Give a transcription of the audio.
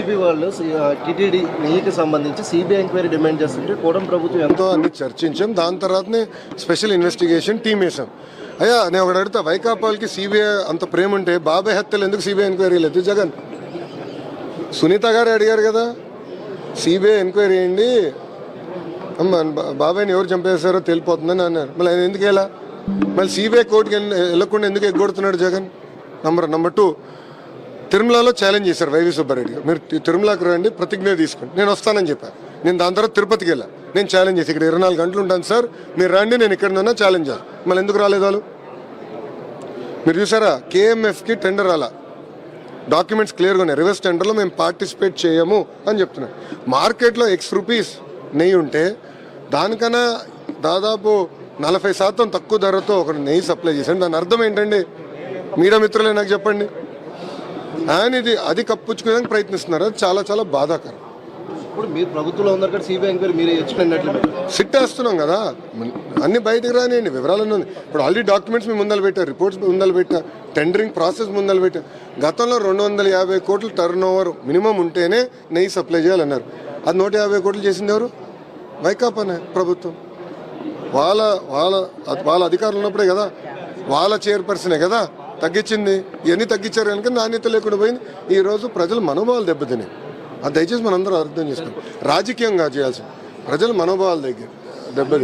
BJP వాళ్ళు TTD నెయ్యికి సంబంధించి CBI enquiry demand చేస్తుంటే కూటమి ప్రభుత్వం ఎంతో అన్ని చర్చించాం. దాని తర్వాతనే స్పెషల్ ఇన్వెస్టిగేషన్ టీం వేసాం. అయ్యా నేను ఒకటి అడుగుతా, వైకాపాల్కి సిబిఐ అంత ప్రేమ ఉంటే బాబాయ్ హత్యలు ఎందుకు సిబిఐ ఎంక్వైరీ లేదు? జగన్ సునీత గారు అడిగారు కదా, సిబిఐ ఎంక్వైరీ చేయండి, బాబాయ్ని ఎవరు చంపేశారో తెలిపోతుందని అన్నారు. మళ్ళీ ఆయన ఎందుకు వెళ్ళా? మళ్ళీ సిబిఐ కోర్టుకి వెళ్ళకుండా ఎందుకు ఎగ్గొడుతున్నాడు జగన్? నెంబర్ 2, తిరుమలలో ఛాలెంజ్ చేశారు వైవి సుబ్బారెడ్డి గారు. మీరు తిరుమలకు రండి, ప్రతిజ్ఞ తీసుకోండి. నేను వస్తానని చెప్పాను. నేను దాని తర్వాత తిరుపతికి వెళ్ళా. నేను ఛాలెంజ్ చేసి ఇక్కడ 24 గంటలు ఉంటాను సార్, మీరు రండి, నేను ఇక్కడ ఉన్నా ఛాలెంజ్ చేస్తాను. మళ్ళీ ఎందుకు రాలేదు వాళ్ళు? మీరు చూసారా, కేఎంఎఫ్కి టెండర్ అలా డాక్యుమెంట్స్ క్లియర్గా ఉన్నాయి. రివర్స్ టెండర్లో మేము పార్టిసిపేట్ చేయము అని చెప్తున్నాం. మార్కెట్లో X నెయ్యి ఉంటే దానికన్నా దాదాపు 40% తక్కువ ధరతో ఒక నెయ్యి సప్లై చేశాను. దాని అర్థం ఏంటండి? మీడియా మిత్రులే నాకు చెప్పండి. ఆయన అది కప్పుచ్చుకోవడానికి ప్రయత్నిస్తున్నారు. అది చాలా చాలా బాధాకరం. ఇప్పుడు మీరు ప్రభుత్వంలో ఉన్నారు కదా, సిబిఐ ఎంక్వైరీ మీరే తెచ్చుకున్నట్లు సిట్టేస్తున్నాం కదా, అన్ని బయటకు రానియండి, వివరాలన్నీ ఉంది. ఇప్పుడు ఆల్రెడీ డాక్యుమెంట్స్ మేము ముందలు పెట్టారు, రిపోర్ట్స్ ముందలు పెట్టా, టెండరింగ్ ప్రాసెస్ ముందలు పెట్టారు. గతంలో 250 కోట్ల టర్న్ ఓవర్ మినిమం ఉంటేనే నెయ్యి సప్లై చేయాలన్నారు. అది 150 కోట్లు చేసింది ఎవరు? వైకాపానే ప్రభుత్వం. వాళ్ళ అధికారులు ఉన్నప్పుడే కదా, వాళ్ళ చైర్పర్సనే కదా తగ్గించింది. ఇవన్నీ తగ్గించారు కనుక నాణ్యత లేకుండా పోయింది. ఈరోజు ప్రజల మనోభావాలు దెబ్బతినాయి. అది దయచేసి మనందరూ అర్థం చేసుకోండి. రాజకీయంగా చేయాల్సింది, ప్రజల మనోభావాలు దెబ్బతిని